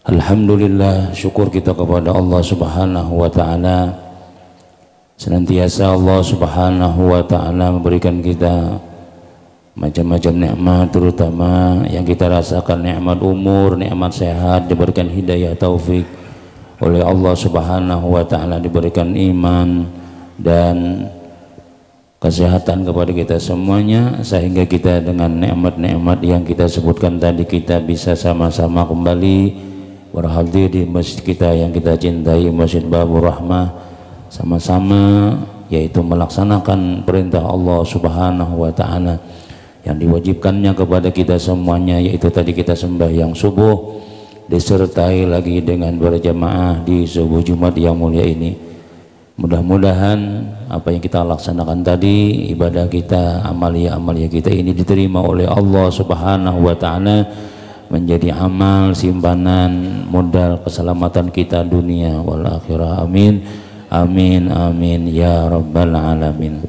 Alhamdulillah, syukur kita kepada Allah Subhanahu wa ta'ala. Senantiasa Allah Subhanahu wa ta'ala memberikan kita macam-macam nikmat, terutama yang kita rasakan, nikmat umur, nikmat sehat, diberikan hidayah taufik oleh Allah Subhanahu wa ta'ala, diberikan iman dan kesehatan kepada kita semuanya, sehingga kita dengan nikmat-nikmat yang kita sebutkan tadi kita bisa sama-sama kembali berhadir di masjid kita yang kita cintai, Masjid Babur Rahmah, sama-sama yaitu melaksanakan perintah Allah Subhanahu wa ta'ala yang diwajibkannya kepada kita semuanya, yaitu tadi kita sembahyang subuh disertai lagi dengan berjamaah di subuh Jumat yang mulia ini. Mudah-mudahan apa yang kita laksanakan tadi, ibadah kita, amalia-amalia kita ini diterima oleh Allah Subhanahu wa ta'ala, menjadi amal simpanan modal keselamatan kita dunia wal akhirah. Amin amin amin ya rabbal alamin.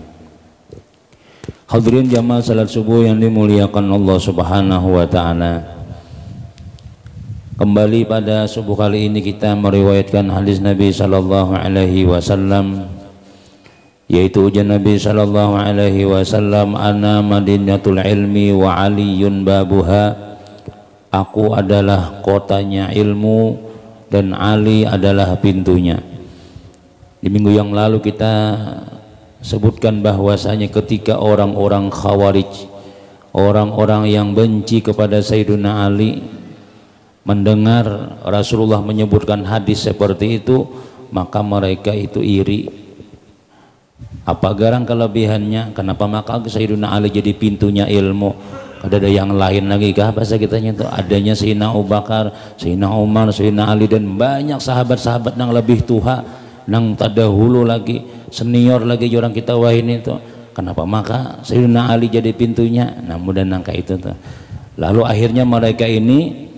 Hadirin jamaah salat subuh yang dimuliakan Allah Subhanahu wa ta'ala, kembali pada subuh kali ini kita meriwayatkan hadis Nabi sallallahu alaihi wasallam, yaitu ujian Nabi sallallahu alaihi wasallam, ana madinatul ilmi wa aliyun babuha. Aku adalah kotanya ilmu dan Ali adalah pintunya. Di minggu yang lalu kita sebutkan bahwasanya ketika orang-orang Khawarij, orang-orang yang benci kepada Sayyidina Ali, mendengar Rasulullah menyebutkan hadis seperti itu, maka mereka itu iri. Apa garang kelebihannya? Kenapa maka Sayyidina Ali jadi pintunya ilmu? Ada yang lain lagi kah bahasa kitanya itu? Adanya Sayyidina Abu Bakar, Sayyidina Umar, Sayyidina Ali dan banyak sahabat-sahabat yang lebih tua, yang terdahulu lagi, senior lagi orang kita wahin itu. Kenapa maka Sayyidina Ali jadi pintunya? Nah, mudah nangka itu tuh. Lalu akhirnya mereka ini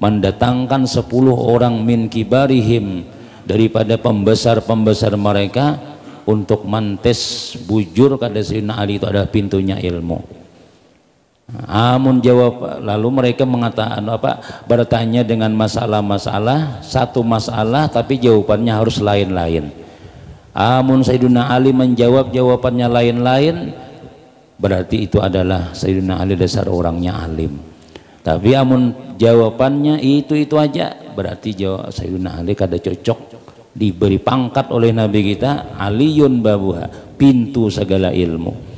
mendatangkan 10 orang min kibarihim, daripada pembesar-pembesar mereka, untuk mentes bujur kada Sayyidina Ali itu adalah pintunya ilmu. Amun jawab, lalu mereka mengatakan bertanya dengan masalah-masalah, satu masalah tapi jawabannya harus lain-lain. Amun Sayyidina Ali menjawab jawabannya lain-lain, berarti itu adalah Sayyidina Ali dasar orangnya alim. Tapi amun jawabannya itu aja, berarti jawab Sayyidina Ali kada cocok, diberi pangkat oleh Nabi kita Aliyun babuha, pintu segala ilmu.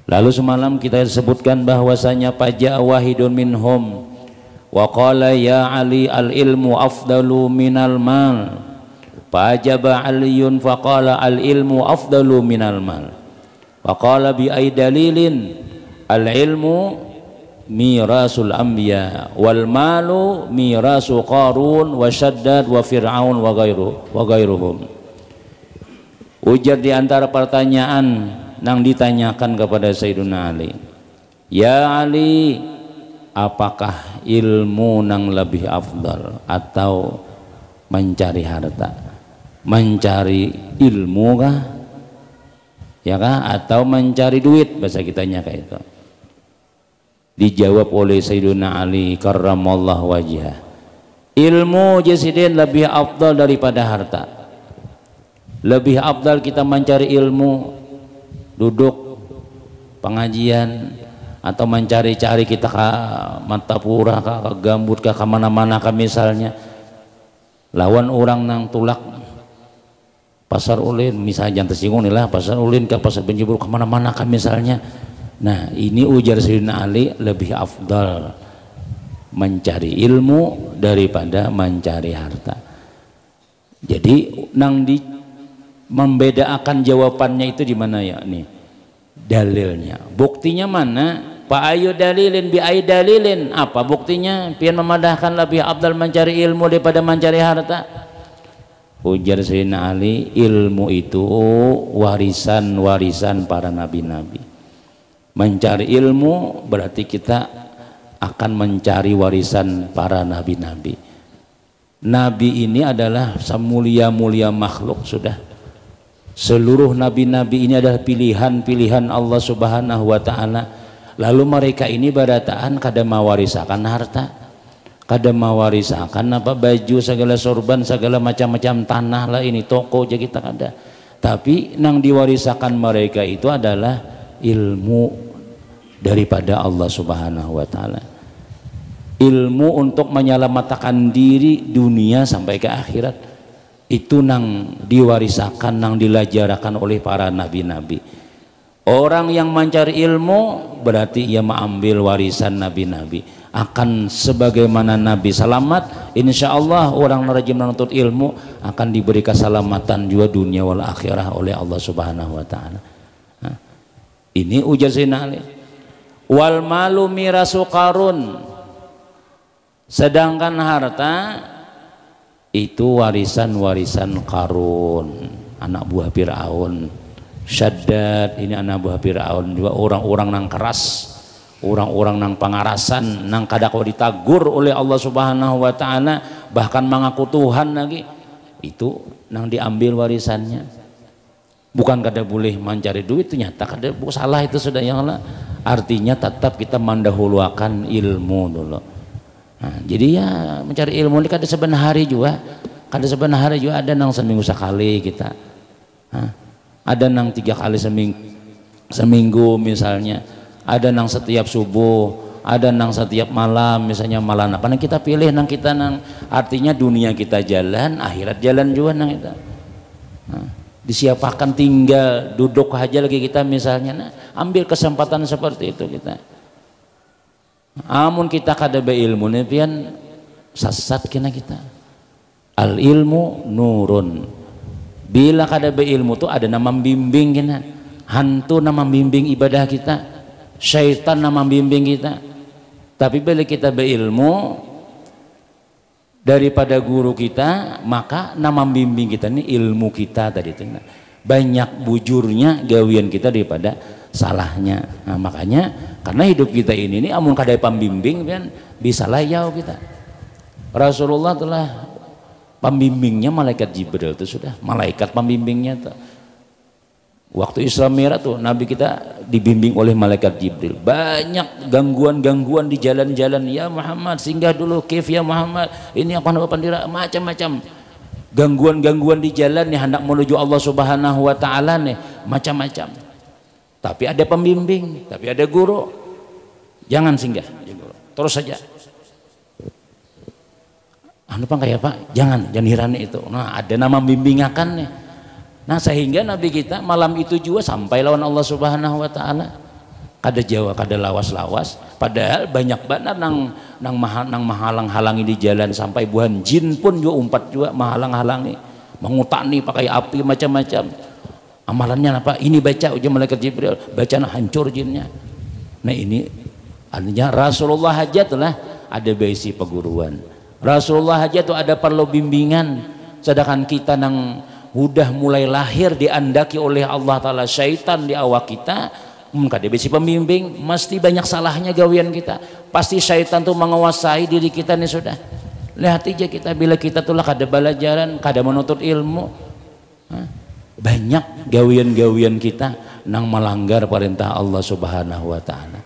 Lalu semalam kita sebutkan bahwasanya paja wahidun minhum wa qala ya Ali al ilmu afdalu minal mal, fajaba Aliyun faqala al ilmu afdalu minal mal, wa qala bi ay dalilin al ilmu mirasul anbiya wal malu mirasu Qarun wa Syaddad wa Fir'aun wa ghairuhum. Ujar di antara pertanyaan yang ditanyakan kepada Sayyidina Ali, ya Ali, apakah ilmu yang lebih afdal atau mencari harta? Mencari ilmu kah? Ya kah? Atau mencari duit? Bahasa kitanya kayak itu. Dijawab oleh Sayyidina Ali karramallahu wajhah, ilmu jasidin lebih afdal daripada harta. Lebih afdal kita mencari ilmu, duduk pengajian atau mencari-cari kita ke Mantapura, ke Gambut, ke mana-mana misalnya, lawan orang nang tulak Pasar Ulin misalnya, jangan tersinggung nih lah, Pasar Ulin ke Pasar Benjibur, ke mana-mana misalnya. Nah, ini ujar Sayyidina Ali lebih afdal mencari ilmu daripada mencari harta. Jadi nang di membedakan jawabannya itu di mana ya? Nih dalilnya, buktinya mana? Pak ayu dalilin bi ay dalilin, apa buktinya? Pian memadahkan lebih afdal mencari ilmu daripada mencari harta. Ujar Sayyidina Ali, ilmu itu warisan para nabi-nabi. Mencari ilmu berarti kita akan mencari warisan para nabi-nabi. Nabi ini adalah semulia-mulia makhluk sudah. Seluruh nabi-nabi ini adalah pilihan-pilihan Allah Subhanahu wa ta'ala. Lalu mereka ini barataan kada mawarisakan harta, kada mawarisakan apa baju segala sorban segala macam-macam tanah lah ini toko aja kita kada, tapi nang diwarisakan mereka itu adalah ilmu daripada Allah Subhanahu wa taala, ilmu untuk menyelamatkan diri dunia sampai ke akhirat. Itu nang diwarisakan, nang dilajarakan oleh para nabi-nabi. Orang yang mencari ilmu berarti ia mengambil warisan nabi-nabi. Akan sebagaimana Nabi selamat, insya Allah orang rajin menuntut ilmu akan diberi keselamatan juga dunia wal akhirah oleh Allah Subhanahu wa taala. Ini ujar Sayyidina Ali. Wal malu mirasu Qarun. Sedangkan harta itu warisan-warisan Qarun, anak buah Fir'aun. Syaddad ini anak buah Fir'aun juga, orang-orang nang keras, orang-orang nang pangarasan, nang kadang ditagur oleh Allah Subhanahu wa taala, bahkan mengaku Tuhan lagi. Itu nang diambil warisannya. Bukan kada boleh mencari duit, itu nyata kada salah, itu sudah yang lah. Artinya tetap kita mendahulukan ilmu dulu. Nah, jadi ya mencari ilmu ini kada sebenarnya hari juga, kada sebenarnya hari juga, ada nang seminggu sekali kita, ada nang 3 kali seminggu misalnya, ada nang setiap subuh, ada nang setiap malam misalnya malam apa nang kita pilih, nang kita nang artinya dunia kita jalan, akhirat jalan juga nang kita. Disiapakan tinggal duduk aja lagi kita misalnya, ambil kesempatan seperti itu kita. Amun kita kada beilmu pian sesat kena kita. Al ilmu nurun. Bila kada beilmu tu ada nama bimbing kena. Hantu nama bimbing ibadah kita. Syaitan nama bimbing kita. Tapi bila kita beilmu daripada guru kita, maka nama bimbing kita ini ilmu kita tadi itu. Banyak bujurnya gawian kita daripada salahnya. Nah, makanya karena hidup kita ini amun kadai pembimbing kan bisa layau kita. Rasulullah telah pembimbingnya malaikat Jibril itu sudah, malaikat pembimbingnya tuh. Waktu Isra Mi'raj tuh Nabi kita dibimbing oleh malaikat Jibril. Banyak gangguan-gangguan di jalan-jalan, ya Muhammad singgah dulu, kif ya Muhammad, ini apa pandira, macam-macam. Gangguan-gangguan di jalan nih hendak menuju Allah Subhanahu wa taala nih, macam-macam. Tapi ada pembimbing, tapi ada guru. Jangan singgah, terus saja. Anu pak kayak pak, jangan hirani itu. Nah ada nama bimbingakan nih. Nah sehingga Nabi kita malam itu juga sampai lawan Allah Subhanahu wa taala. Kada Jawa, kada lawas-lawas. Padahal banyak banget nang menghalang-halangi di jalan, sampai buhan jin pun juga umpat juga menghalang-halangi, mengutani pakai api macam-macam. Amalannya apa? Ini baca ujian malaikat Jibril, bacaan hancur jinnya. Nah ini artinya Rasulullah aja telah ada basic peguruan. Rasulullah aja tuh ada perlu bimbingan. Sedangkan kita nang udah mulai lahir diandaki oleh Allah Ta'ala syaitan di awak kita, kada basic pembimbing, mesti banyak salahnya gawian kita. Pasti syaitan tuh menguasai diri kita nih sudah. Lihat aja kita bila kita tuh lah kada belajaran, kada menuntut ilmu. Banyak gawian-gawian kita nang melanggar perintah Allah Subhanahu wa taala.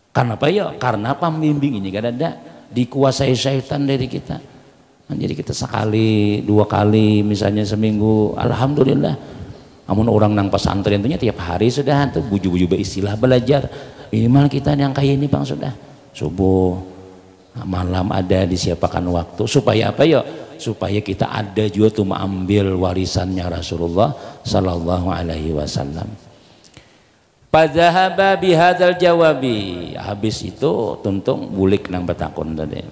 Karena apa ya? Karena pembimbing ini kan ada dikuasai syaitan dari kita. Nah, jadi kita sekali, 2 kali misalnya seminggu, alhamdulillah. Namun orang nang pesantren tentunya tiap hari sudah tuh buju-buju beristilah belajar. Minimal kita yang kayak ini Bang sudah. Subuh, malam ada disiapkan waktu supaya apa ya? Supaya kita ada juga tuh mengambil warisannya Rasulullah sallallahu alaihi wasallam. Padahaba bihadzal jawabi. Habis itu tuntung bulik nang batakon tadi.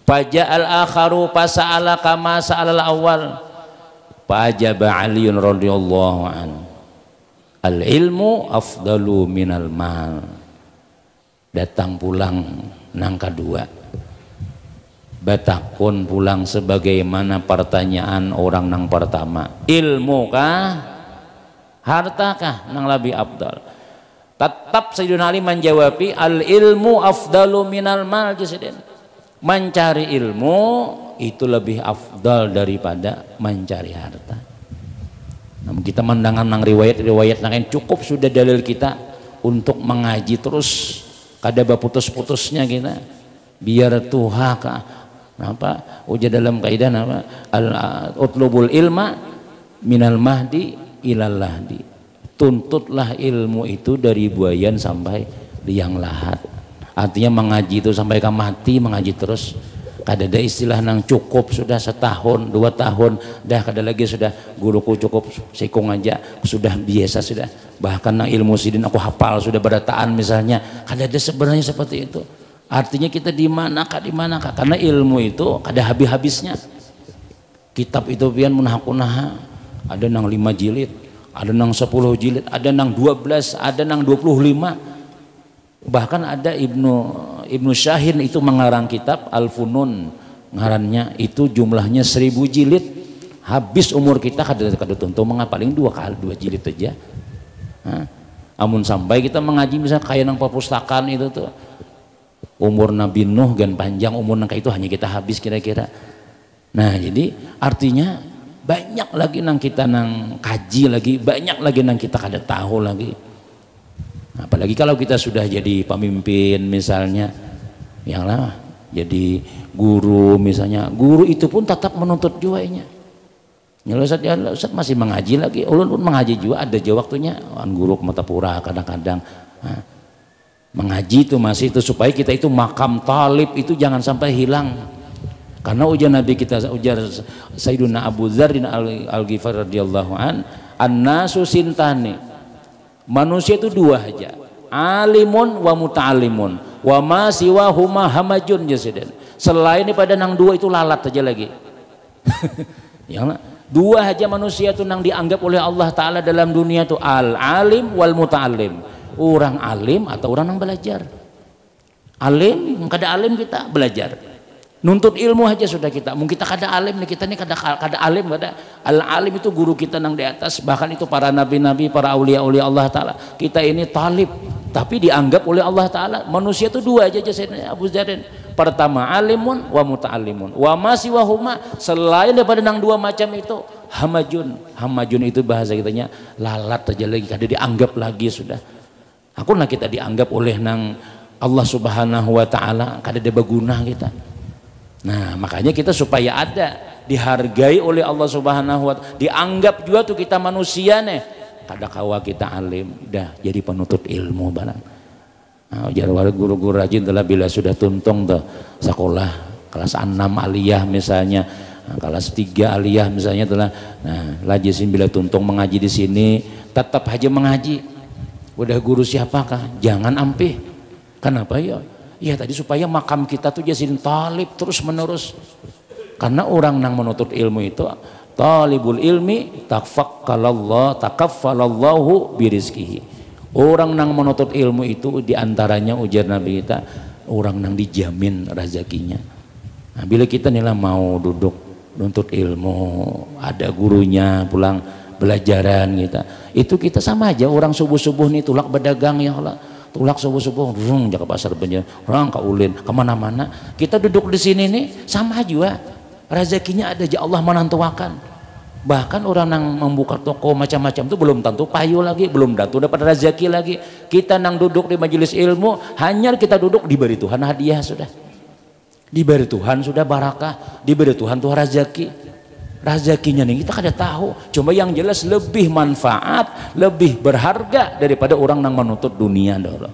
Faja'al akharu fasa'ala kama sa'alal awal. Fajaba Aliun radhiyallahu an. Al ilmu afdalu minal mal. Datang pulang nang kedua. Batakun pulang sebagaimana pertanyaan orang nang pertama, ilmu kah hartakah nang lebih afdal? Tetap Sayyidina Ali menjawabi al ilmu afdalu minal mal. Mencari ilmu itu lebih afdal daripada mencari harta. Namun kita mendengar nang riwayat-riwayat nang cukup sudah dalil kita untuk mengaji terus kada baputus-putusnya kita. biar tuhaka apa ujar dalam kaidah apa utlubul ilma minal mahdi ilal lahdi, tuntutlah ilmu itu dari buayan sampai liang lahat. Artinya mengaji itu sampai ke mati, mengaji terus. Kada ada istilah nang cukup sudah setahun 2 tahun dah, kada lagi sudah guruku cukup sikung aja sudah biasa sudah, bahkan nang ilmu sidin aku hafal sudah berataan misalnya. Kada ada sebenarnya seperti itu. Artinya kita di manakah karena ilmu itu kada habis-habisnya. Kitab itu pian munahakunaha, ada nang 5 jilid, ada nang 10 jilid, ada nang 12, ada nang 25. Bahkan ada Ibnu Syahin itu mengarang kitab Al-Funun, ngarannya itu jumlahnya 1000 jilid. Habis umur kita kada tentu mengapaling 2 jilid aja. Amun sampai kita mengaji misalnya kayak nang perpustakaan itu tuh umur Nabi Nuh gan panjang umur nang itu hanya kita habis kira-kira. Nah jadi artinya banyak lagi nang kita nang kaji lagi, banyak lagi nang kita kada tahu lagi. Apalagi kalau kita sudah jadi pemimpin misalnya, yang lah jadi guru misalnya, guru itu pun tetap menuntut juanya. Ya Ustaz masih mengaji lagi, ulun pun mengaji juga, ada juga waktunya guru ke Matapura kadang-kadang. Nah, mengaji itu masih itu supaya kita itu makam talib itu jangan sampai hilang. Karena ujar Nabi kita, ujar Sayyiduna Abu Dzar Al-Ghifari radhiyallahu an-nasu sintani. Manusia itu 2 aja, alimun wa muta'alimun, wa ma siwa huma hamajun jasiden. Selain daripada nang 2 itu lalat aja lagi. Ya, 2 aja manusia itu nang dianggap oleh Allah Ta'ala dalam dunia itu al-alim wal muta'alim. Orang alim atau orang yang belajar. Alim, kada alim kita belajar. Nuntut ilmu aja sudah kita. Mungkin kita kada alim nih, kita nih kada alim, kada. Al-alim itu guru kita nang di atas, bahkan itu para nabi-nabi, para aulia-aulia Allah Ta'ala. Kita ini talib, tapi dianggap oleh Allah Ta'ala manusia itu 2 aja Sayyidina Abu Dzar. Pertama alimun wa muta'allimun, wa ma siwahuma, selain daripada nang 2 macam itu hamajun. Hamajun itu bahasa kitanya lalat aja lagi, kada dianggap lagi sudah. Aku nak kita dianggap oleh nang Allah Subhanahu wa Ta'ala kada ada berguna kita. Nah makanya kita supaya ada dihargai oleh Allah Subhanahu wa Ta'ala, dianggap juga tuh kita manusia nih, kada kawa kita alim dah jadi penuntut ilmu barang. Nah, ujar guru-guru rajin telah bila sudah tuntung tuh sekolah kelas 6 aliyah misalnya, nah, kelas 3 aliyah misalnya telah, nah lajisin bila tuntung mengaji di sini tetap aja mengaji. Udah guru siapakah? Jangan ampih. Kenapa ya? Ya tadi supaya makam kita tuh jadi talib terus menerus. Karena orang yang menuntut ilmu itu talibul ilmi takaffalallahu birizkihi. Orang yang menuntut ilmu itu diantaranya ujar Nabi kita orang yang dijamin rezekinya. Nah, bila kita nih mau duduk nuntut ilmu, ada gurunya pulang belajaran kita, itu kita sama aja orang subuh-subuh nih tulak berdagang ya Allah. Tulak subuh-subuh, jaga pasar banyak, orang ke ulin, kemana-mana. Kita duduk di sini nih sama juga, rezekinya ada aja Allah menentukan. Bahkan orang yang membuka toko macam-macam itu belum tentu payu lagi, belum tentu dapat rezeki lagi. Kita nang duduk di majelis ilmu, hanya kita duduk diberi Tuhan hadiah sudah, diberi Tuhan sudah barakah, diberi Tuhan tuh rezeki. Rezekinya nih kita kada tahu, cuma yang jelas lebih manfaat, lebih berharga daripada orang yang menuntut dunia dulu.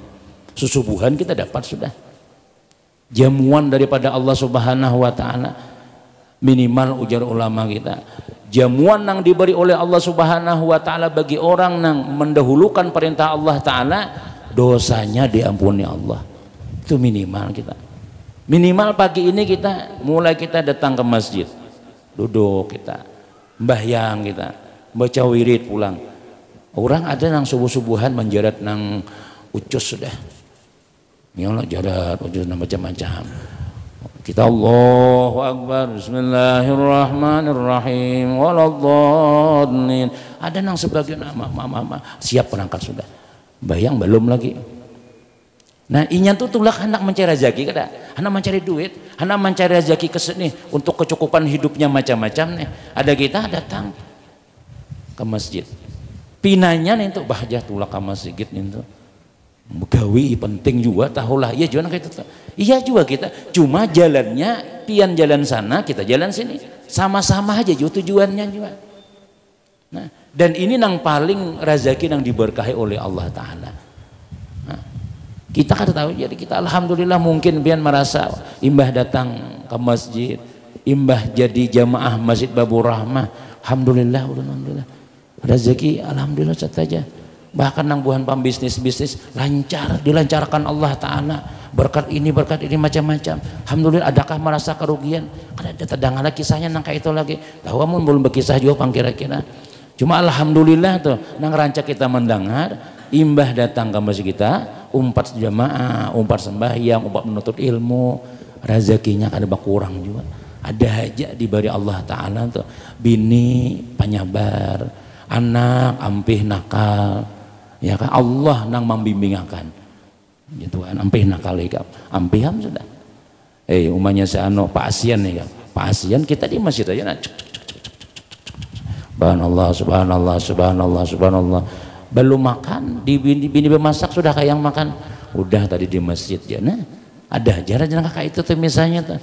Susubuhan kita dapat sudah, jamuan daripada Allah Subhanahu wa Ta'ala, minimal ujar ulama kita, jamuan yang diberi oleh Allah Subhanahu wa Ta'ala bagi orang yang mendahulukan perintah Allah Ta'ala, dosanya diampuni Allah. Itu minimal kita. Minimal pagi ini kita mulai kita datang ke masjid, duduk kita mbahyang, kita baca wirid pulang. Orang ada nang subuh-subuhan menjarat nang ucus sudah, ya Allah jarat ucus nang macam-macam. Kita Allahu Akbar, Bismillahirrahmanirrahim, waladhdallin. Ada nang sebagian mama siap berangkat sudah, bayang belum lagi. Nah inya tuh tulak anak mencari rezeki kada, anak mencari duit, anak mencari rezeki kesini untuk kecukupan hidupnya macam-macam nih. Ada kita datang ke masjid, pinanya nih tuh bahjah tulak ke masjid nih tuh. gawi penting juga tahulah iya juga kita iya juga kita cuma jalannya pian jalan sana kita jalan sini sama-sama aja juga tujuannya juga. Nah, dan ini nang paling rezeki nang diberkahi oleh Allah Ta'ala. Nah, kita kan tahu jadi kita alhamdulillah mungkin pian merasa imbah datang ke masjid imbah jadi jamaah Masjid Babur Rahmah alhamdulillah rezeki alhamdulillah saja. Bahkan nang buhan pembisnis lancar dilancarkan Allah Ta'ala berkat ini macam-macam alhamdulillah. Adakah merasa kerugian kan ada tedangan kisahnya nang kayak itu lagi bahwa mun belum berkisah juga pang kira-kira cuma alhamdulillah tuh nang rancak kita mendengar imbah datang ke masjid kita umpat jamaah umpat sembahyang umpat menuntut ilmu rezekinya kada berkurang juga ada aja diberi Allah Ta'ala tuh bini penyabar anak ampih nakal ya kan Allah nang membimbingakan gitu kan ampih nakal ikam ampiham sudah umanya seano Pak Asian nih kan Pak Asian kita di masjid aja nah subhanallah belum makan di bini bermasak sudah kayak yang makan udah tadi di masjid ya nah ada jarang kayak itu tuh misalnya tuh.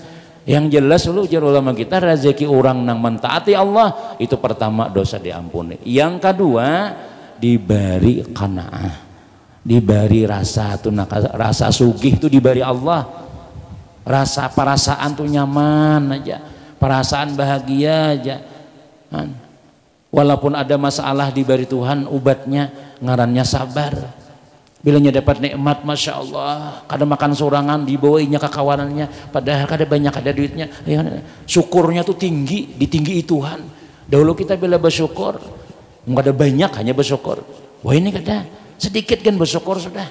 Yang jelas dulu ujar ulama kita rezeki orang nang mentaati Allah itu pertama dosa diampuni yang kedua diberi qanaah diberi rasa sugih itu diberi Allah perasaan tuh nyaman aja perasaan bahagia aja walaupun ada masalah diberi Tuhan obatnya ngarannya sabar bilanya dapat nikmat Masya Allah kada makan sorangan dibawainya ke kawanannya padahal kada banyak ada duitnya syukurnya tuh tinggi ditinggi Tuhan dahulu kita bila bersyukur nggak ada banyak hanya bersyukur wah ini kada sedikit kan bersyukur sudah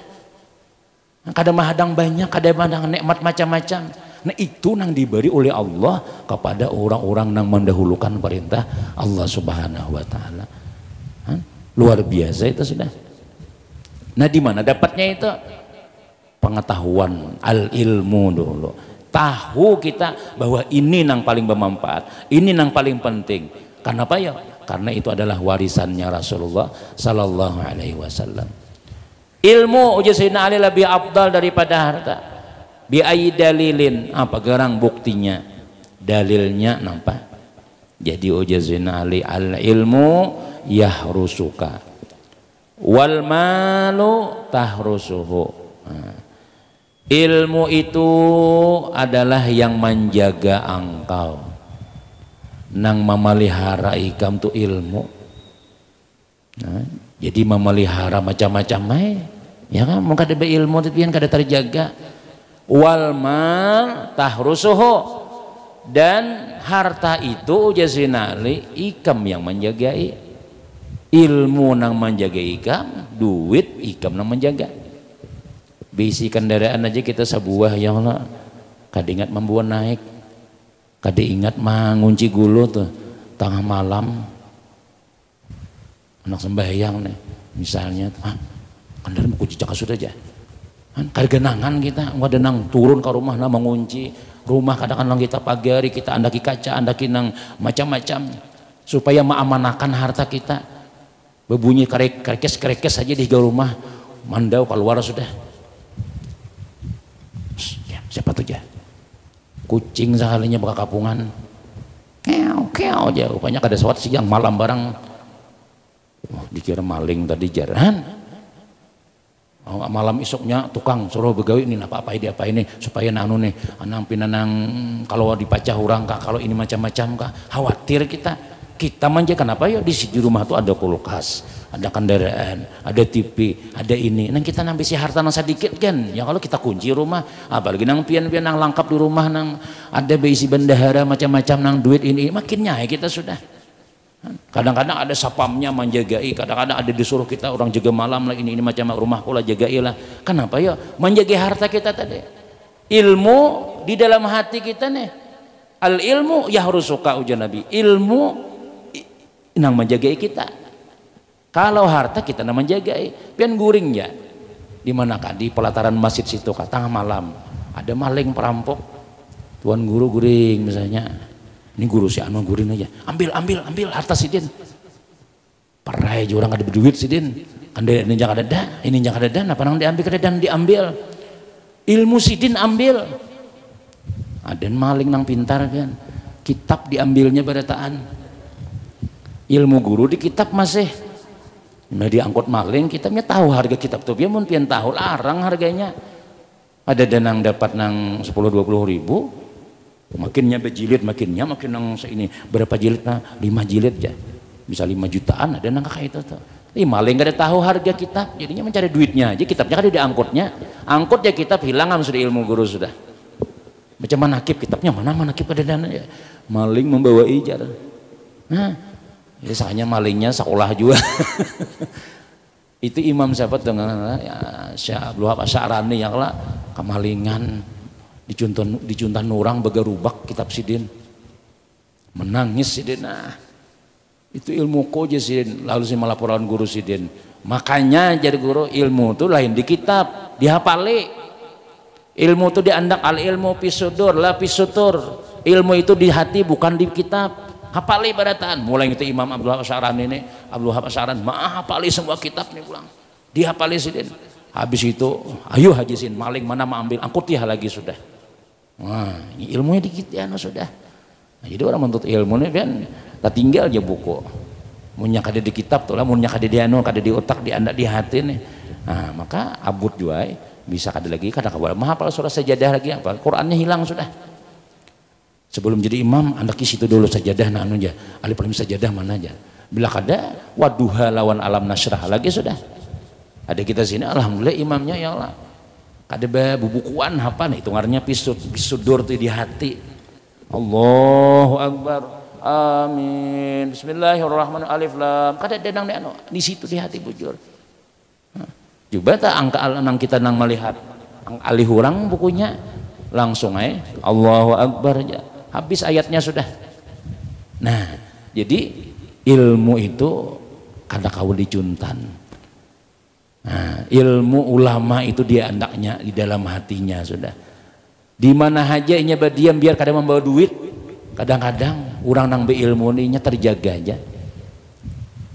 kada mahadang banyak kada mahadang nikmat macam-macam nah itu nang diberi oleh Allah kepada orang-orang nang mendahulukan perintah Allah Subhanahu wa Ta'ala luar biasa itu sudah. Nah di mana dapatnya itu pengetahuan al ilmu dulu tahu kita bahwa ini nang paling bermanfaat ini nang paling penting karena apa ya karena itu adalah warisannya Rasulullah Sallallahu Alaihi Wasallam. Ilmu ujar Sayyidina Ali lebih afdal daripada harta bi ayyi dalilin apa gerang buktinya dalilnya nampak jadi ujar Sayyidina Ali al ilmu yahrusuka wal malu tahrusuhu ilmu itu adalah yang menjaga engkau nang memelihara ikam tu ilmu jadi memelihara macam-macam ya kan mungkin ada ilmu tapi yang kada terjaga wal mal tahrusuhu dan harta itu jasinali ikam yang menjagai ilmu nang menjaga ikam duit ikam nang menjaga bisi kendaraan aja kita sebuah ya Allah kada ingat membuat naik kada ingat mengunci gulu tuh tengah malam anak sembahyang nih misalnya kendaraan kunci cakap sudah aja kada genangan kita nggak ada nang turun ke rumah nang mengunci rumah kadang-kadang kita pagari kita andaki kaca andaki nang macam-macam supaya mengamanahkan harta kita berbunyi kerekes saja di rumah mandau keluar sudah ya, siapa tuh ya kucing sekalinya buka kapungan kew aja rupanya kada sewat siang malam barang dikira maling tadi jaran malam isoknya tukang suruh begawi ini apa dia apa ini supaya nanu nih anang pinanang kalau dipacah orang kak kalau ini macam-macam kak khawatir kita manja kenapa ya di rumah tuh ada kulkas, ada kendaraan, ada TV, ada ini. Nang kita nambah si harta nang sedikit kan. Ya kalau kita kunci rumah, apalagi nang pian-pian nang lengkap di rumah nang ada berisi bendahara macam-macam nang duit ini makin nyai kita sudah. Kadang-kadang ada sapamnya menjagai, kadang-kadang ada disuruh kita orang jaga malam lah ini macam rumah pula jagailah. Kenapa ya? Menjaga harta kita tadi. Ilmu di dalam hati kita nih. Al ilmu ya harus suka ujian Nabi. Ilmu nang menjagai kita. Kalau harta kita nang menjagai, pian guring ya. Di manakah di pelataran masjid situ tengah malam ada maling perampok. Tuan guru guring misalnya. Ini guru si anu guring aja. Ambil harta sidin. Perai orang ada duit sidin. ini jangan ada, ini jangan ada, apa nang diambil kedadan diambil. Ilmu sidin ambil. Aden maling nang pintar kan. Kitab diambilnya barataan. Ilmu guru di kitab masih. Nah diangkut maling, kitabnya tahu harga kitab tuh. Dia mun pian tahu larang harganya. Ada danang dapat nang 10-20 ribu. Makinnya berjilid, makin nang ini berapa jilid nah 5 jilid aja. Bisa 5 jutaan ada nang kayak itu tuh. Maling gak ada tahu harga kitab, jadinya mencari duitnya aja. Kitabnya kan diangkutnya, angkut ya kitab hilang sudah ilmu guru sudah. Macam manakib kitabnya mana manakib ada dana ya. Maling membawa ijar. Nah, biasanya malingnya sekolah juga. Itu imam siapa dengan ya, Syekh Abdul Wahab Asy'arani yang lah kemalingan dicuntan orang begarubak kitab sidin. Menangis sidin. Nah, itu ilmu koja sidin. Lalu si melaporan guru sidin. Makanya jadi guru ilmu itu lain di kitab, dihafali. Ilmu itu diandak al ilmu pisudur la pisutur. Ilmu itu di hati bukan di kitab. Hafali barataan. Mulai itu Imam Abdul Wahab Asy'arani ini, Abdul Wahab Asy'arani hafali semua kitab nih pulang. Dihafali sidin. Habis itu ayo Haji Sin maling mana mau ambil angkut ya lagi sudah. Wah, ini ilmunya dikit ya sudah. Nah, jadi orang menuntut ilmu nih kan tak tinggal aja buku. Munnya kada di kitab tuh lah, munnya kada di anu, kada di otak, di anda di hati nih. Nah, maka abut juai bisa kada lagi kada kabar menghafal surah sajadah lagi apa Qurannya hilang sudah. Sebelum jadi imam anda kis itu dulu sajadah nah anu aja alif lam sajadah mana aja bila kada waduha lawan alam nasrah lagi sudah. Ada kita sini alhamdulillah imamnya ya Allah kada bubukuan apa nih hitungannya pisudur tuh di hati. Allahu akbar amin bismillahirrahmanirrahim alif lam kada denang anu di situ di hati bujur. Juga tak angka nang kita nang melihat alih orang bukunya langsung Allahu Akbar aja habis ayatnya sudah. Nah jadi ilmu itu kada kau dicuntan. Nah, ilmu ulama itu dia andaknya di dalam hatinya sudah. Di mana aja inya berdiam biar kada membawa duit. Kadang-kadang orang nang beilmu ininya terjaga aja.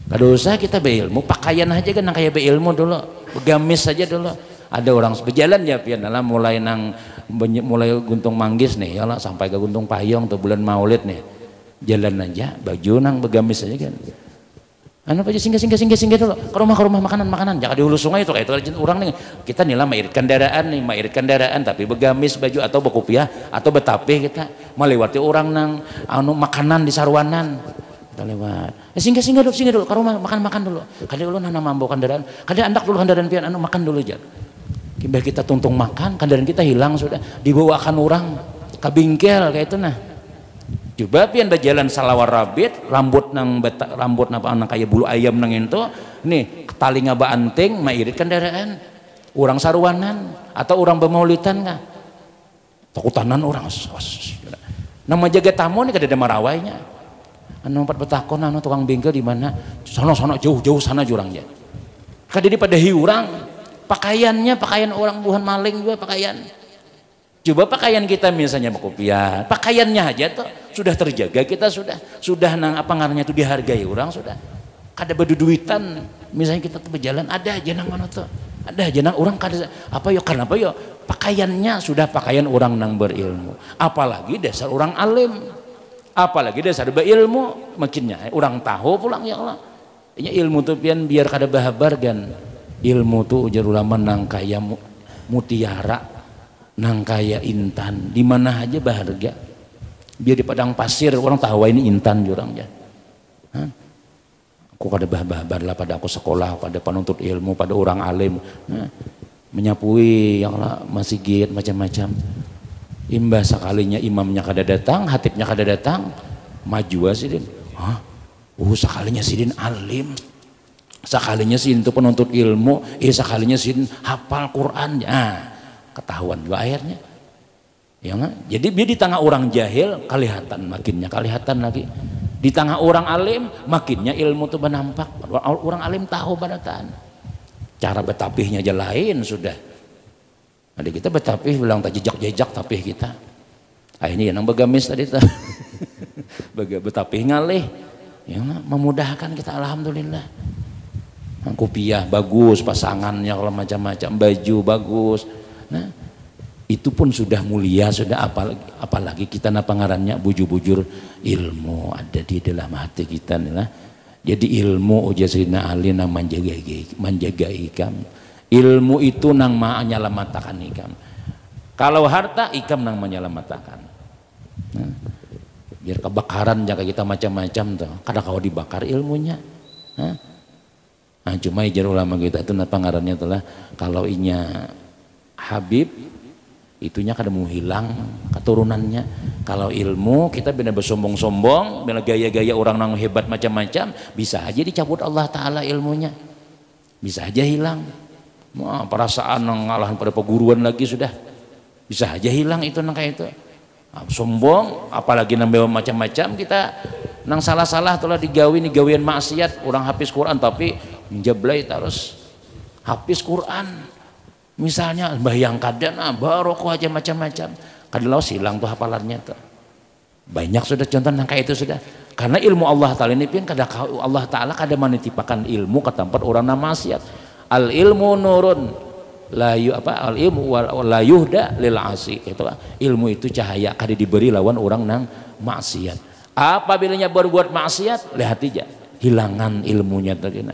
Kada usah kita beilmu pakaian aja kan nang kayak beilmu dulu. Begamis saja dulu. Ada orang berjalan ya pian dalam mulai guntung manggis nih ya lah sampai ke guntung payung atau bulan maulid nih. Jalan aja baju nang begamis saja kan. Anu aja singgah dulu. Ke rumah makanan. Jangan di hulu sungai itu kayak itu orang nih. Kita nih lah mairit kendaraan tapi begamis baju atau berkopiah atau betapih kita melewati orang nang anu makanan di sarwanan. Kita lewat singgah dulu ke rumah makan dulu kada ulun hana mambo kendaraan kada andak dulu kendaraan pian anu makan dulu aja kibah kita tuntung makan kendaraan kita hilang sudah dibawakan orang ke bingkel kayak itu nah coba pian berjalan salawar rabit rambut napa nang kayak bulu ayam nang itu nih tali ngaba anting mairit kendaraan orang sarwanan atau orang bemaulitan kah takutanan orang nama jaga tamu nih kada ada marawainya. Anu empat betakon anu tukang bengkel di mana? Sono jauh sana jurangnya. Kada di pada hiurang. Pakaiannya pakaian orang bukan maling juga pakaian. Coba pakaian kita misalnya berkopiah, pakaiannya aja tuh sudah terjaga kita sudah nang apa ngarannya itu dihargai orang sudah. Kada berduitan misalnya kita tuh berjalan ada aja nang mana tuh. Ada aja nang orang kada apa yo karena apa yo pakaiannya sudah pakaian orang nang berilmu. Apalagi dasar orang alim. Apalagi dasar berilmu makinnya orang tahu pulang ya Allah ilmu tuh pian biar kada bahabar kan ilmu tuh ujar ulama nang kaya mutiara nang kaya intan di mana aja berharga biar di padang pasir orang tahu ini intan jurang ya aku kada bahabar lah pada aku sekolah pada penuntut ilmu pada orang alim menyapui ya Allah masjid macam-macam. Imbah sekalinya imamnya kada datang, hatibnya kada datang, maju sidin. Sekalinya sidin alim, sekalinya sidin itu penuntut ilmu, sekalinya sidin hafal Quran. Ketahuan juga akhirnya. Ya nggak? Jadi dia di tengah orang jahil kelihatan lagi. Di tengah orang alim makinnya ilmu itu menampak. Orang alim tahu barataan. Cara betapihnya aja lain sudah. Ada kita betapih bilang tak jejak tapih kita. Ini yang begamis tadi tuh. Betapih ngalih. Ya memudahkan kita alhamdulillah. kopiah bagus, pasangannya kalau macam-macam, baju bagus. Nah, itu pun sudah mulia, sudah apalagi kita pangarannya bujur-bujur ilmu ada di dalam hati kita nih lah. Jadi ilmu ujar Sayyidina Ali nang menjaga ikam. Ilmu itu nang menyelamatkan ikam. Kalau harta ikam nang menyelamatkan. Nah, biar kebakaran jaga kita macam-macam tuh. Kadang kalau dibakar ilmunya. Nah, cuma ijar ulama kita itu pangarannya telah kalau inya Habib itunya kada mau hilang keturunannya. Kalau ilmu kita benar bersombong-sombong, benar gaya-gaya orang yang hebat macam-macam, bisa aja dicabut Allah Ta'ala ilmunya, bisa aja hilang. Perasaan yang ngalahan pada peguruan lagi sudah bisa aja hilang itu nang kayak itu. Sombong apalagi nambah macam-macam, kita nang salah-salah telah digawian maksiat, orang habis Quran tapi menjablay terus habis Quran. Misalnya bayang kadan barokah aja macam-macam, kadang hilang tuh hafalannya tuh. Banyak sudah contoh yang kayak itu sudah. Karena ilmu Allah Ta'ala ini pun kada Allah Ta'ala kada menitipkan ilmu ke tempat orang nama maksiat. Al ilmu nurun al ilmu la yuhda lil asi, itu ilmu itu cahaya kada diberi lawan orang nang maksiat. Apabila berbuat maksiat lihat aja hilangan ilmunya tadi.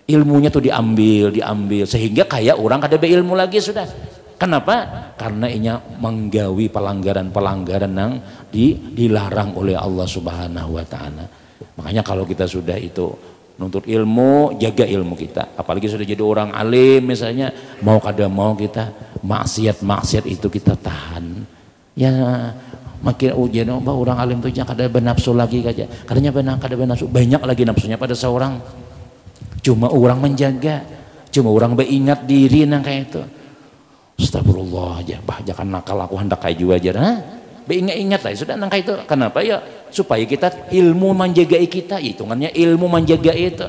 Ilmunya tuh diambil sehingga kayak orang kada berilmu lagi sudah. Kenapa? Karena inya menggawi pelanggaran yang dilarang oleh Allah Subhanahu wa Ta'ala. Makanya kalau kita sudah itu nuntut ilmu, jaga ilmu kita, apalagi sudah jadi orang alim misalnya, mau kada mau kita maksiat itu kita tahan ya. Makin ujian orang alim tuh kada bernafsu lagi kaja, kadanya kada bernafsu, banyak lagi nafsunya pada seorang. Cuma orang menjaga, cuma orang beringat diri nang kayak itu. Astagfirullah aja, jangan nakal aku hendak kayak juga aja. Beringat-ingat lah sudah nang kayak itu. Kenapa ya? Supaya kita ilmu menjaga kita, hitungannya ilmu menjaga itu.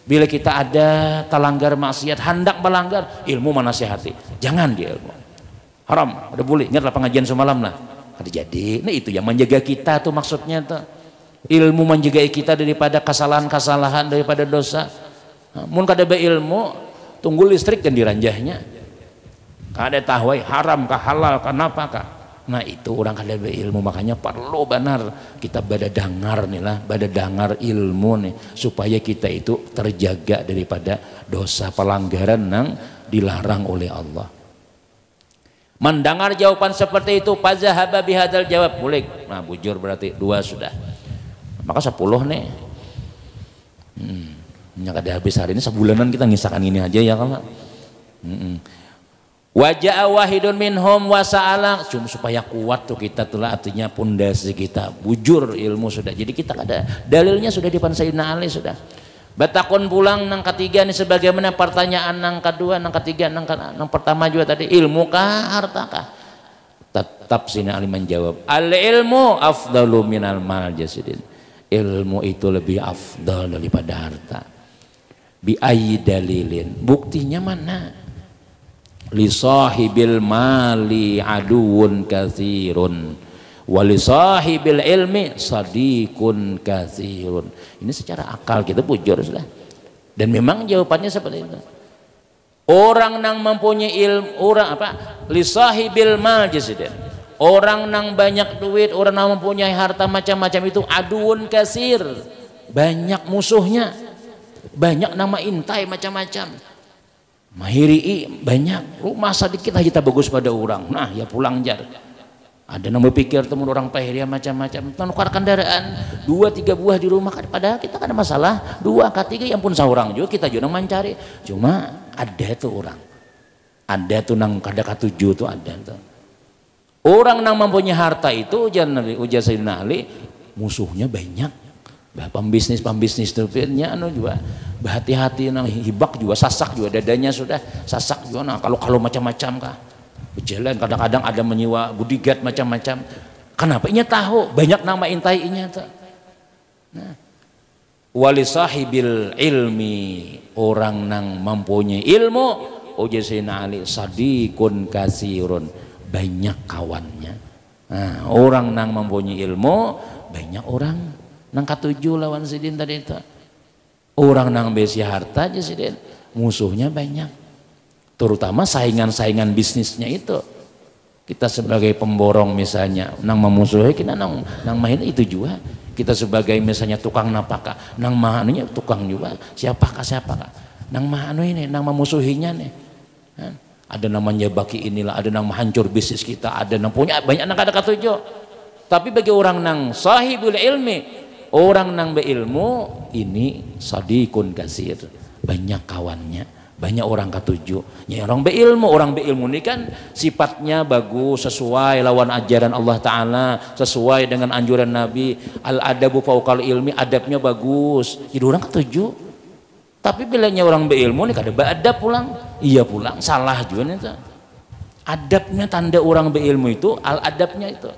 Bila kita ada terlanggar maksiat, hendak melanggar, ilmu menasihati. Jangan dia ilmu. Haram, udah boleh. Ingatlah pengajian semalam lah. Kada jadi. Nah itu yang menjaga kita tuh maksudnya tuh. Ilmu menjaga kita daripada kesalahan-kesalahan, daripada dosa. Mun kada beilmu tunggu listrik dan diranjahnya kada tahu haram kah halal kenapa kah. Nah itu orang kada beilmu, makanya perlu benar kita bada dengar nih lah, bada dengar ilmu nih supaya kita itu terjaga daripada dosa pelanggaran yang dilarang oleh Allah. Mendengar jawaban seperti itu fazahaba bihadzal jawab boleh. Nah bujur berarti 2 sudah, maka 10 nih. Yang kada habis hari ini sebulanan kita ngisahkan ini aja ya kalau. Wajah wahidun minhum wasa'ala, cuma supaya kuat tuh kita tuh lah, artinya pondasi kita bujur ilmu sudah. Jadi kita ada dalilnya sudah di depan Sayyidina Ali sudah. Batakon pulang nang ketiga nih sebagaimana pertanyaan nang kedua, nang ketiga, nang pertama juga tadi, ilmu kah harta kah? Tetap Sayyidina Ali menjawab, al ilmu afdalu minal mal jasidin. Ilmu itu lebih afdal daripada harta. Bi ayyi dalilin, buktinya mana? Li sahibil mali aduun katsirun wa li sahibil ilmi sadiqun katsirun. Ini secara akal kita bujur sudah. Dan memang jawabannya seperti itu. Orang nang mempunyai ilmu, orang apa? Li sahibil mal jasidin. Orang nang banyak duit, orang nang mempunyai harta macam-macam itu aduun katsir. Banyak musuhnya. Banyak nama intai macam-macam. Mahiri banyak, rumah sedikit aja tak bagus pada orang. Nah ya pulang jar. Ada yang berpikir temen orang pahiria macam-macam, menukar kendaraan 2-3 buah di rumah, padahal kita kan ada masalah 2-3 yang pun seorang juga kita juga mencari. Cuma ada tuh orang, ada tuh nang kada katuju tuh ada tuh. Orang nang mempunyai harta itu ujar Sayyidina Ali, musuhnya banyak. Pembisnis terpilihnya anu juga berhati-hati nang hibak juga, sasak juga dadanya sudah sasak juga. Nah kalau macam-macam kah berjalan kadang-kadang ada menyewa bodyguard macam-macam. Kenapa inya tahu banyak nama intai inya tuh. Nah wali sahibil ilmi, orang nang mempunyai ilmu ujar Sayyidina Ali sadiqun kasirun, banyak kawannya. Nah orang nang mempunyai ilmu banyak orang nang katuju lawan sidin tadi itu. Orang nang besi harta aja sih Den, musuhnya banyak. Terutama saingan-saingan bisnisnya itu. Kita sebagai pemborong misalnya, nang memusuhi kita nang main itu juga. Kita sebagai misalnya tukang napaka, nang mahanunya tukang juga. Siapakah? Nang mahanu ini, nang memusuhinya nih. Ada namanya baki inilah, ada nang menghancur bisnis kita, ada nang punya banyak nang ada ketujuh. Tapi bagi orang nang sahibul ilmi, orang nang berilmu ini sadikun kasir, banyak kawannya, banyak orang ketujuh. Ya, orang beilmu ini kan sifatnya bagus, sesuai lawan ajaran Allah Ta'ala, sesuai dengan anjuran Nabi. Al adabu fauqal ilmi, adabnya bagus, jadi orang ketujuh. Tapi bilanya orang beilmu ini kada beadab pulang, iya pulang salah juga nih. Adabnya tanda orang beilmu itu al adabnya itu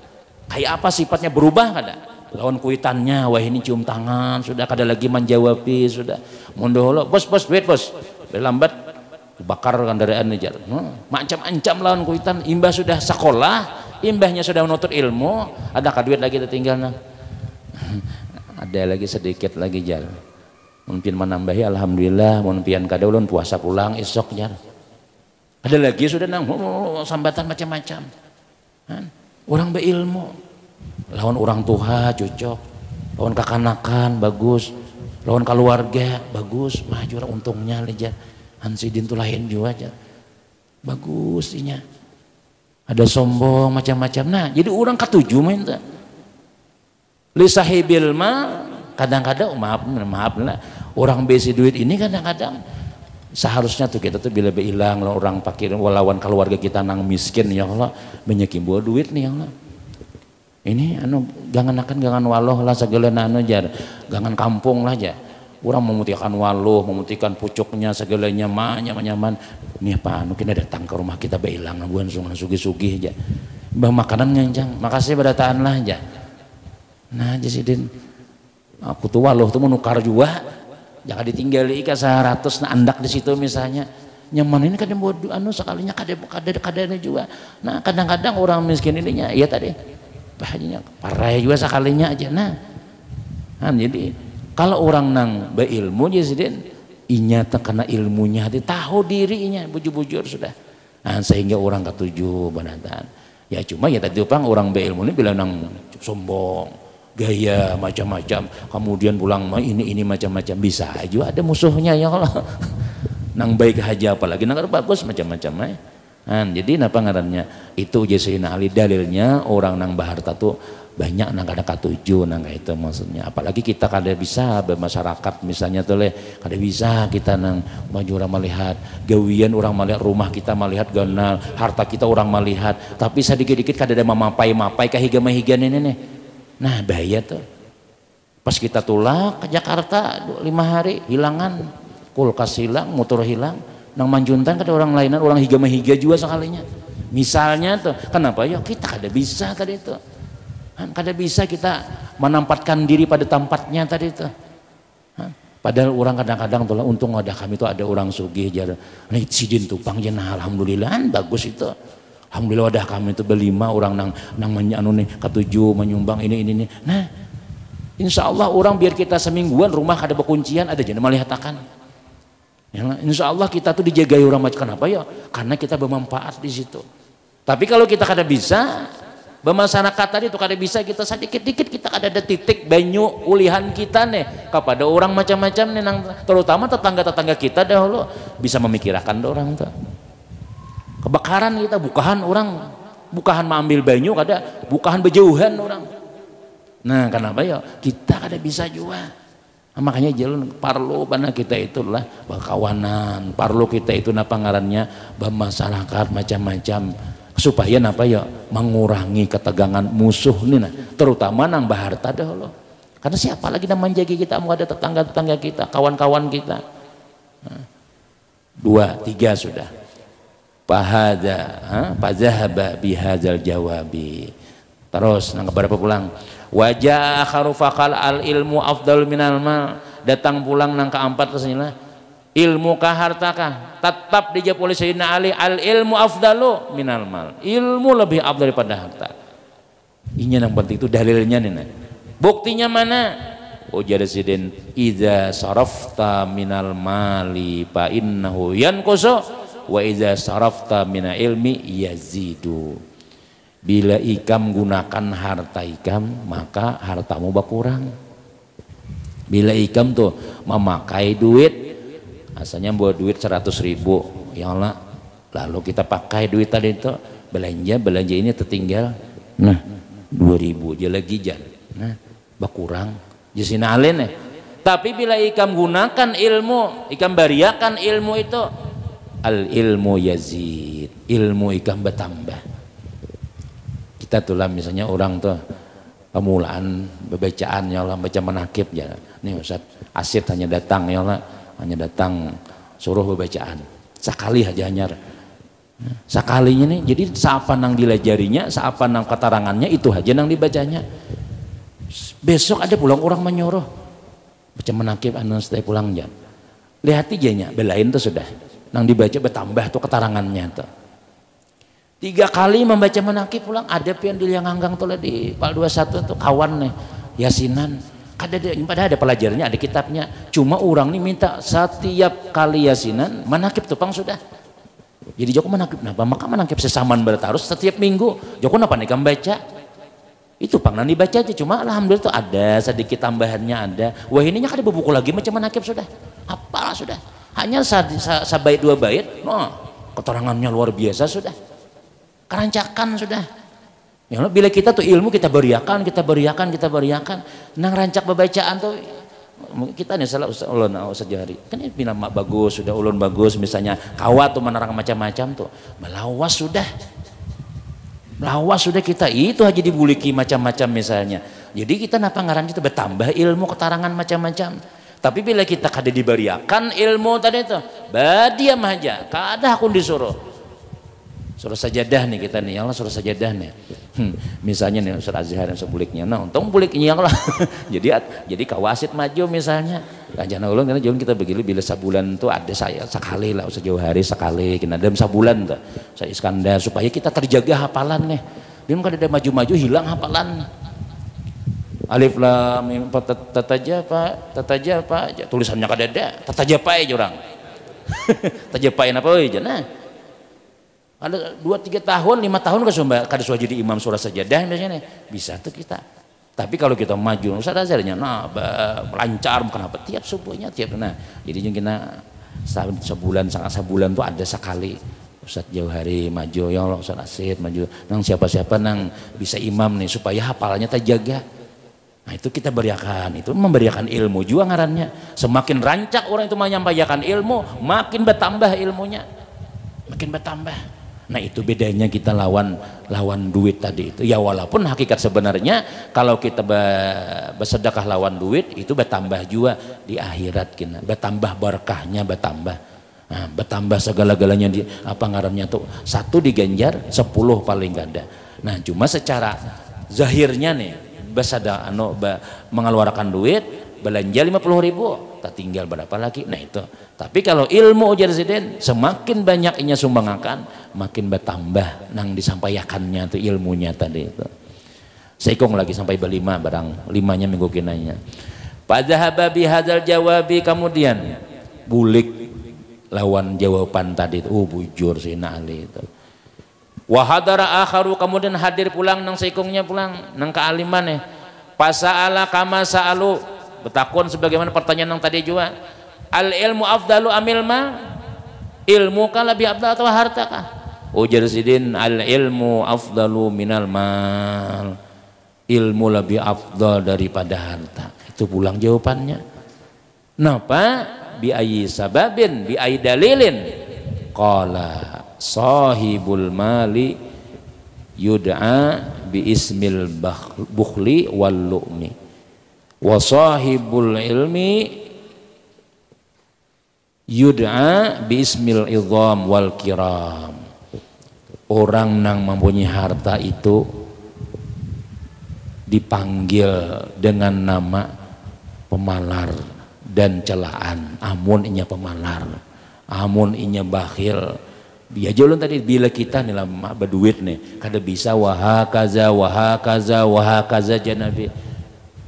kayak apa, sifatnya berubah kada? Lawan kuitannya, wah ini cium tangan, sudah kada lagi menjawabi, sudah mundur bos duit bos, lambat bakar kendaraan jar. Macam-macam lawan kuitan, imbah sudah sekolah, imbahnya sudah menuntut ilmu, ada duit lagi tertinggal nah. Ada lagi sedikit lagi jar. Mungkin menambahi alhamdulillah, mungkin kada ulun puasa pulang esok jar. Ada lagi sudah nang sambatan macam-macam. Orang berilmu, lawan orang tua cocok, lawan kakanakan bagus, lawan keluarga bagus, maju untungnya aja. Hansidin tuh lain juga aja, bagus inya. Ada sombong macam-macam. Nah, jadi orang ketujuh main tuh. Li sahibil ma, kadang-kadang maaf lah. Orang besi duit ini kadang-kadang seharusnya tuh kita tuh bila hilang orang fakir walawan keluarga kita nang miskin ya Allah banyak buah duit nih ya Allah. Ini gangan waloh lah segala anu jar, gangan kampung lah aja. Orang memutihkan waloh, memutihkan pucuknya segalanya nyaman. Nih apa kita datang ke rumah kita behilang buan sungan sugi-sugi aja. Bang makanan nganjang, makasih berdataan lah aja. Nah Jasidin, aku tuh waloh tuh menukar juga. Jangan ditinggali ke 100 nah andak di situ misalnya. Nyaman ini kadang bodoh sekalinya kadang juga. Nah kadang-kadang orang miskin ininya iya tadi bahannya parah juga sekalinya aja. Nah jadi kalau orang nang beilmu Jasidin inya terkena ilmunya hati tahu dirinya bujur-bujur sudah. Nah sehingga orang ketujuh banatan. Ya cuma ya tadi orang beilmu ini bilang nang sombong, gaya macam-macam, kemudian pulang ini macam-macam, bisa aja ada musuhnya ya Allah. Nang baik aja apalagi nang bagus macam-macam jadi napa ngarannya itu Sayyidina Ali dalilnya orang nang baharta tuh banyak nang kada katuju nang itu maksudnya. Apalagi kita kada bisa bermasyarakat misalnya tuh kada bisa kita nang maju orang melihat gawian, orang melihat rumah kita, melihat ganal harta kita orang melihat, tapi sedikit-dikit kada ada memapai kahiga-mahigan ini nih. Nah bahaya tuh pas kita tulak ke Jakarta 5 hari hilangan, kulkas hilang, motor hilang, nang Manjuntan kada orang lainan, orang higa-mahiga juga sekalinya misalnya tuh. Kenapa ya kita kada bisa tadi itu kada bisa kita menempatkan diri pada tempatnya tadi itu. Padahal orang kadang-kadang tuh untung ada kami tuh ada orang sugih jar nah sidin tupang jenah alhamdulillah bagus itu. Alhamdulillah wadah kami itu berlima orang nang nih ketujuh menyumbang ini. Nah, insya Allah orang biar kita semingguan rumah ada berkuncian ada jadi melihatakan. Ya, insya Allah kita tuh dijagai orang macam kenapa ya? Karena kita bermanfaat di situ. Tapi kalau kita kada bisa bermasyarakat tadi itu kada bisa kita sedikit-dikit kita kada ada titik banyu ulihan kita nih kepada orang macam-macam nih terutama tetangga-tetangga kita dahulu bisa memikirkan orang tuh. Kebakaran kita bukahan orang, bukahan mengambil banyu kada, bukahan berjauhan orang. Nah kenapa ya kita kada bisa juga. Nah, makanya jalan parlo pada kita itulah berkawanan, parlo kita itu napa ngarannya bermasyarakat macam-macam supaya napa ya mengurangi ketegangan musuh nih nah, terutama nang baharta dahulu. Karena siapa lagi yang menjaga kita, mau ada tetangga-tetangga kita, kawan-kawan kita. Nah, 2, 3 sudah. Fadzahaba bihadzal jawabi. Terus nang berapa pulang? Wajah akharu faqal al ilmu afdal minal mal. Datang pulang nang keempat kesinilah. Ilmu kah harta kah? Tetap dijawab oleh Sayyidina Ali al ilmu afdalu minal mal. Ilmu lebih afdal daripada harta. Ini yang penting itu dalilnya nih. Buktinya mana? ujar sidin idza sarafta minal mali fa innahu yanqusu wa idza sarafta minal ilmi yazidu. Bila ikam gunakan harta ikam maka hartamu berkurang. Bila ikam tuh memakai duit asalnya buat duit 100.000 ya Allah, lalu kita pakai duit tadi itu belanja ini tertinggal 2.000 aja lagi nah berkurang jasina alen. Tapi bila ikam gunakan ilmu, ikam bariakan ilmu itu, al ilmu yazid, ilmu ikam bertambah. Kita tuh lah misalnya orang tuh pemulaan bacaan ya Allah, baca manakib ya nih Ustaz Asyid hanya datang ya Allah, hanya datang suruh bacaan sekali aja hanyar sekalinya nih, jadi seapa nang dilajarinya, seapa nang keterangannya itu aja nang dibacanya. Besok ada pulang orang menyuruh baca manakib anu setelah pulang jam lihat ijanya belain tuh sudah nang dibaca bertambah tuh keterangannya tuh. 3 kali membaca manakib pulang ada pian di yang anggang tuh di Pal 21 tuh kawan nih yasinan padahal ada pelajarannya, ada kitabnya, cuma orang nih minta setiap kali yasinan manakib tuh pang sudah. Jadi Joko manakib napa maka manakib sesaman bertarus setiap minggu Joko napa nih kamu baca itu pang nanti baca aja, cuma alhamdulillah tuh ada sedikit tambahannya ada. Wah ininya kan ada buku lagi macam manakib sudah apalah sudah hanya sabait 2 bait keterangannya luar biasa sudah kerancakan sudah ya, bila kita tuh ilmu kita beriakan nang rancak bacaan tuh kita nih salah Ustaz Jahari kan ini bina bagus sudah ulun bagus misalnya kawat tuh menerang macam-macam tuh melawas sudah kita itu aja dibuliki macam-macam misalnya. Jadi kita napa ngaran itu bertambah ilmu keterangan macam-macam. Tapi bila kita kada diberiakan ilmu tadi itu badiam aja kada aku disuruh suruh sajadah nih kita nih ya Allah, suruh sajadah nih misalnya nih Ustaz Azhar yang sebuliknya untung buliknya yang lah jadi kawasit maju misalnya kanjana ulun karena jangan kita begini bila sebulan tuh ada saya sekali lah Ustaz Jauhari sekali kena dalam sebulan tuh saya Iskandar supaya kita terjaga hafalan nih belum kan ada maju-maju hilang hafalan alif lam mim tataja pak tulisannya kada ada tataja pai orang tataja pai apa aja nah ada 2-3 tahun 5 tahun kada sudah jadi imam surah sajadah biasanya bisa tuh kita. Tapi kalau kita maju Ustaz Azharnya lancar kenapa tiap subuhnya tiap jadi kita sebulan tuh ada sekali Ustaz Jauhari maju ya Allah Ustaz Asyid maju nang siapa-siapa nang bisa imam nih supaya hafalnya terjaga. Nah itu kita beriakan, itu memberiakan ilmu juga ngarannya. Semakin rancak orang itu menyampaikan ilmu makin bertambah ilmunya makin bertambah. Nah itu bedanya kita lawan duit tadi itu ya, walaupun hakikat sebenarnya kalau kita bersedekah lawan duit itu bertambah juga di akhirat kita, bertambah berkahnya bertambah segala-galanya di apa ngarannya tuh 1 diganjar 10 paling ganda. Nah cuma secara zahirnya nih mengeluarkan duit belanja 50.000 tak tinggal berapa lagi. Nah itu tapi kalau ilmu ujar Zidin semakin banyak inya sumbangakan makin bertambah nang disampaikannya tuh ilmunya tadi itu. Seikong lagi sampai berlima barang 5-nya minggu kinanya. Fadzahaba bihadzal jawabi kemudian bulik lawan jawaban tadi itu bujur Sina Ali itu. Wa hadara akharu kemudian hadir pulang nang seikongnya pulang nang kealiman pasa'ala kama sa'alu betakun sebagaimana pertanyaan yang tadi juga al ilmu afdalu amil ma ilmu kah lebih afdal atau harta kah ujar sidin al ilmu afdalu minal mal ilmu lebih afdal daripada harta itu pulang jawabannya. Napa bi ayyi sababin bi ayyi dalilin qala sahibul mali yud'a bi ismil bukhli wal lu'mi wa sahibul ilmi yud'a bi ismil idham wal kiram. Orang nang mempunyai harta itu dipanggil dengan nama pemalar dan celaan, amun inya pemalar, amun inya bakhil. Biar jalan tadi bila kita nih lama berduit nih kada bisa wahakaza janabi.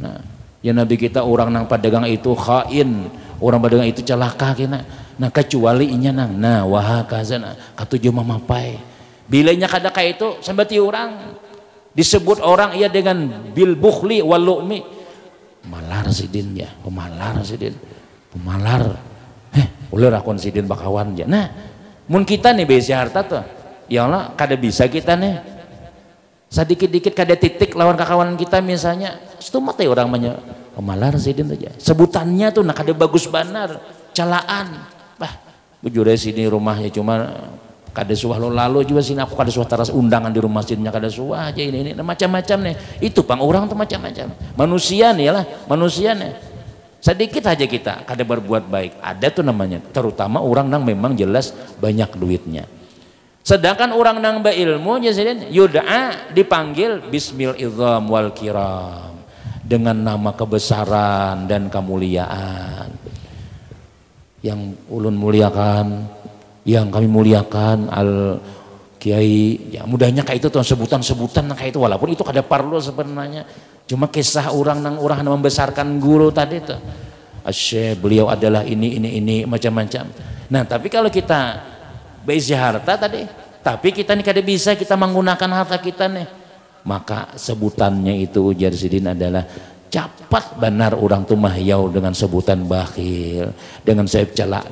Nah Ya Nabi kita orang nang padagang itu khain, orang padagang itu celaka kena. Nah kecuali inya nang nah wah kazana katujuh mamapai. Bilanya kada kayak itu sambati orang disebut orang ia dengan bil bukhli wal lu'mi. Malar sidin ya, pemalar sidin. Pemalar. Ulah rakon sidin bakawan ya. Nah, mun kita nih besi harta tuh. Ya Allah kada bisa kita nih. Sedikit-dikit kada titik lawan kakawanan kita misalnya itu mah teh orang banyak pemalar sidin aja sebutannya tuh nak kada bagus benar celaan bah bujure sini rumahnya cuma kada suah lalu juga sini aku kada suah taras undangan di rumah sini kada suah aja ini macam-macam nih itu pang orang tuh macam-macam manusia nih lah manusia nih sedikit aja kita kada berbuat baik ada tuh namanya terutama orang yang memang jelas banyak duitnya. Sedangkan orang nang ilmu jadi yud'a dipanggil bismil idzam wal kiram dengan nama kebesaran dan kemuliaan yang ulun muliakan yang kami muliakan al kiai ya mudahnya kayak itu tuh sebutan-sebutan kayak itu walaupun itu kada perlu sebenarnya cuma kisah orang nang membesarkan guru tadi tuh asyik beliau adalah ini macam-macam. Nah tapi kalau kita beisi harta tadi tapi kita nih kada bisa kita menggunakan harta kita nih maka sebutannya itu ujar sidin adalah cepat benar orang tuh mahyau dengan sebutan bakhil dengan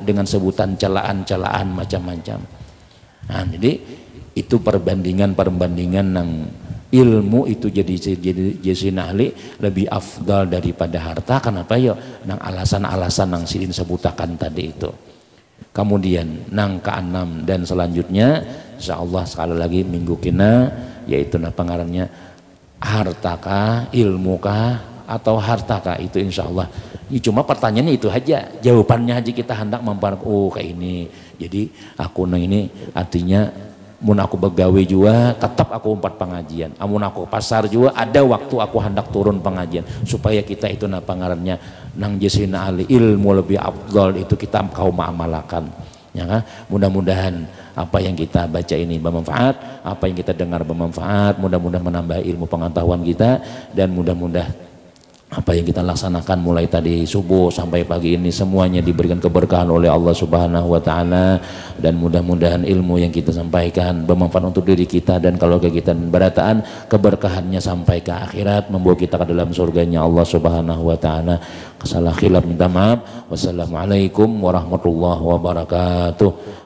dengan sebutan celaan macam-macam. Nah jadi itu perbandingan yang ilmu itu jadi ahli lebih afdal daripada harta. Kenapa ya nang alasan-alasan nang sidin sebutakan tadi itu. Kemudian nang keenam dan selanjutnya insyaallah sekali lagi minggu kina yaitu pengarannya hartakah ilmukah atau hartakah itu insyaallah ya, cuma pertanyaannya itu aja jawabannya aja kita hendak mempan kayak ini jadi aku nang ini artinya mun aku begawe juga tetap aku umpat pengajian amun aku pasar juga ada waktu aku hendak turun pengajian supaya kita itu pangarannya nang jesina ahli ilmu lebih afdal itu kita kau ma'amalakan ya kan mudah-mudahan apa yang kita baca ini bermanfaat apa yang kita dengar bermanfaat mudah-mudahan menambah ilmu pengetahuan kita dan mudah-mudahan apa yang kita laksanakan mulai tadi subuh sampai pagi ini semuanya diberikan keberkahan oleh Allah Subhanahu wa taala dan mudah-mudahan ilmu yang kita sampaikan bermanfaat untuk diri kita dan kalau kita berataan keberkahannya sampai ke akhirat membawa kita ke dalam surganya Allah Subhanahu wa taala. Salah khilaf minta maaf. Wassalamualaikum warahmatullahi wabarakatuh.